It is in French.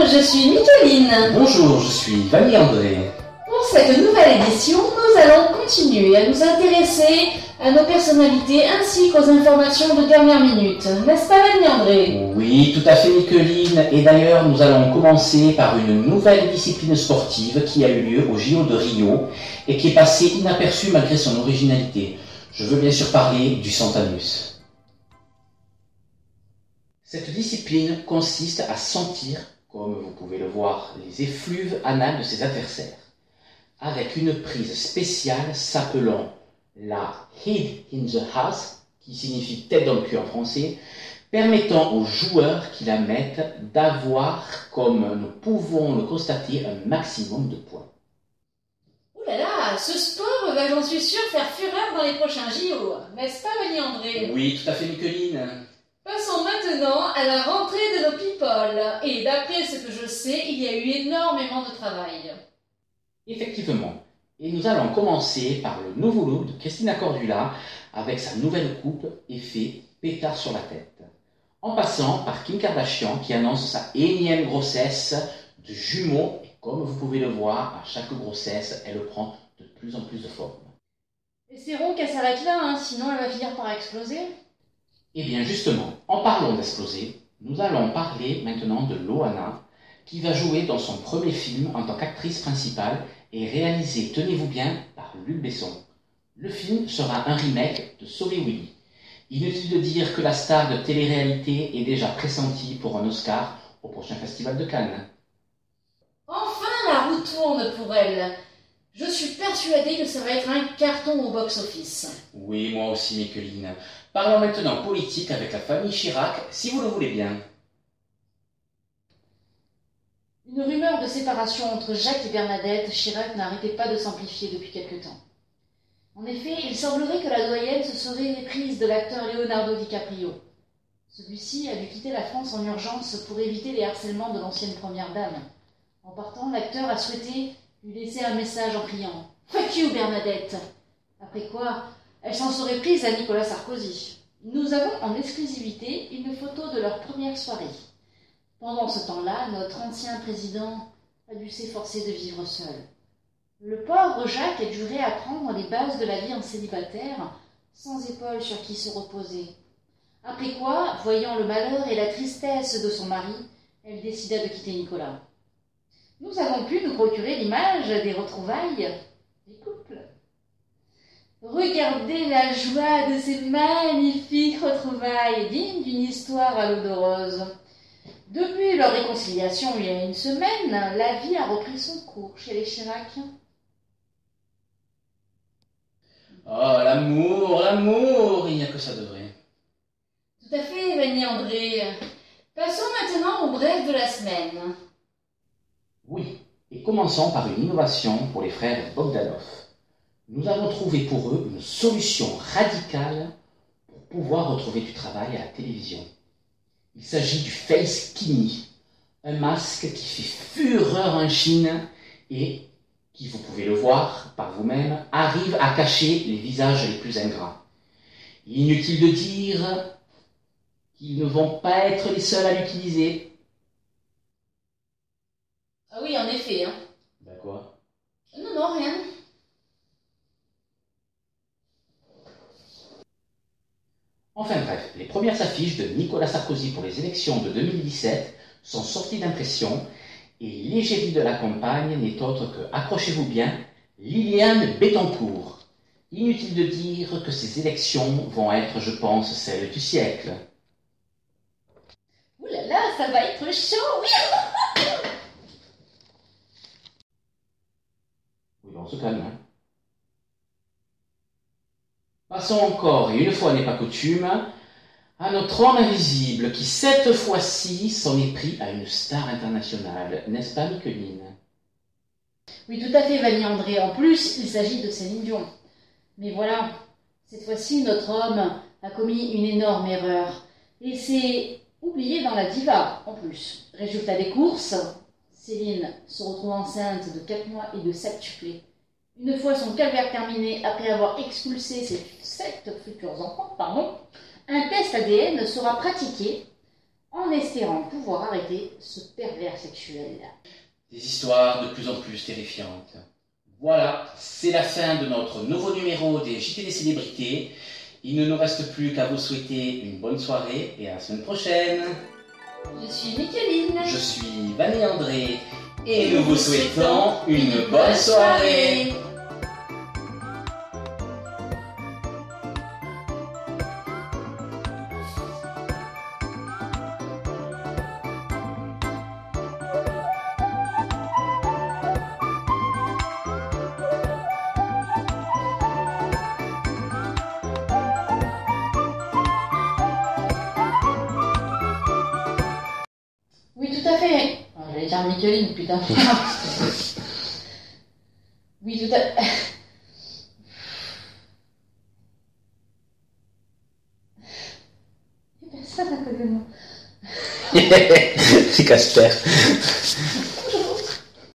je suis Micheline. Bonjour, je suis Vanny André. Pour cette nouvelle édition, nous allons continuer à nous intéresser à nos personnalités ainsi qu'aux informations de dernière minute. N'est-ce pas Vanny André? Oui, tout à fait Micheline. Et d'ailleurs, nous allons commencer par une nouvelle discipline sportive qui a eu lieu au JO de Rio et qui est passée inaperçue malgré son originalité. Je veux bien sûr parler du Santanus. Cette discipline consiste à sentir, comme vous pouvez le voir, les effluves anales de ses adversaires, avec une prise spéciale s'appelant la Head in the House, qui signifie tête dans le cul en français, permettant aux joueurs qui la mettent d'avoir, comme nous pouvons le constater, un maximum de points. Ouh là là, ce sport va, j'en suis sûre, faire fureur dans les prochains JO. N'est-ce pas Vanny André? Oui, tout à fait Micheline. Passons maintenant à la rentrée de nos people. Et d'après ce que je sais, il y a eu énormément de travail. Effectivement. Et nous allons commencer par le nouveau look de Christina Cordula avec sa nouvelle coupe effet pétard sur la tête. En passant par Kim Kardashian qui annonce sa énième grossesse de jumeaux. Et comme vous pouvez le voir, à chaque grossesse, elle prend de plus en plus de forme. Espérons qu'elle s'arrête là, hein, sinon elle va finir par exploser. Eh bien justement, en parlant d'exploser, nous allons parler maintenant de Loana qui va jouer dans son premier film en tant qu'actrice principale et réalisé, tenez-vous bien, par Luc Besson. Le film sera un remake de Sauver Willy. Inutile de dire que la star de télé-réalité est déjà pressentie pour un Oscar au prochain Festival de Cannes. Enfin, la roue tourne pour elle. Je suis persuadée que ça va être un carton au box-office. Oui, moi aussi, Micheline. Parlons maintenant politique avec la famille Chirac, si vous le voulez bien. Une rumeur de séparation entre Jacques et Bernadette Chirac n'arrêtait pas de s'amplifier depuis quelque temps. En effet, il semblerait que la doyenne se serait éprise de l'acteur Leonardo DiCaprio. Celui-ci a dû quitter la France en urgence pour éviter les harcèlements de l'ancienne première dame. En partant, l'acteur a souhaité lui laisser un message en criant « Fuck you, Bernadette !» Après quoi, elle s'en serait prise à Nicolas Sarkozy. Nous avons en exclusivité une photo de leur première soirée. Pendant ce temps-là, notre ancien président a dû s'efforcer de vivre seul. Le pauvre Jacques a dû réapprendre les bases de la vie en célibataire, sans épaules sur qui se reposer. Après quoi, voyant le malheur et la tristesse de son mari, elle décida de quitter Nicolas. Nous avons pu nous procurer l'image des retrouvailles des couples. Regardez la joie de ces magnifiques retrouvailles, dignes d'une histoire à l'eau de rose. Depuis leur réconciliation il y a une semaine, la vie a repris son cours chez les Chirac. Oh, l'amour, il n'y a que ça de vrai. Tout à fait, Vanny André. Passons maintenant au bref de la semaine. Oui, et commençons par une innovation pour les frères Bogdanov. Nous avons trouvé pour eux une solution radicale pour pouvoir retrouver du travail à la télévision. Il s'agit du Face Kini, un masque qui fait fureur en Chine et qui, vous pouvez le voir par vous-même, arrive à cacher les visages les plus ingrats. Inutile de dire qu'ils ne vont pas être les seuls à l'utiliser. Ah oui, en effet. Hein. Ben quoi? Non, rien. Enfin bref, les premières affiches de Nicolas Sarkozy pour les élections de 2017 sont sorties d'impression et l'égérie de la campagne n'est autre que, accrochez-vous bien, Liliane Bettencourt. Inutile de dire que ces élections vont être, je pense, celles du siècle. Ouh là là, ça va être chaud. Oui, on se calme, hein. Passons encore, et une fois n'est pas coutume, à notre homme invisible qui, cette fois-ci, s'en est pris à une star internationale. N'est-ce pas, Micheline? Oui, tout à fait, Vanny André. En plus, il s'agit de Céline Dion. Mais voilà, cette fois-ci, notre homme a commis une énorme erreur. Et s'est oublié dans la diva, en plus. Résultat des courses, Céline se retrouve enceinte de 4 mois et de septuplés. Une fois son calvaire terminé, après avoir expulsé ses 7 futurs enfants, un test ADN sera pratiqué. en espérant pouvoir arrêter ce pervers sexuel. Des histoires de plus en plus terrifiantes. Voilà, c'est la fin de notre nouveau numéro des JT des célébrités. Il ne nous reste plus qu'à vous souhaiter une bonne soirée et à la semaine prochaine. Je suis Micheline. Je suis Vanny André et nous vous souhaitons une bonne soirée. Oui, tout à fait. Oh, j'allais dire Micheline, putain. Oui, tout à fait. Il y a personne à côté de moi. C'est Casper.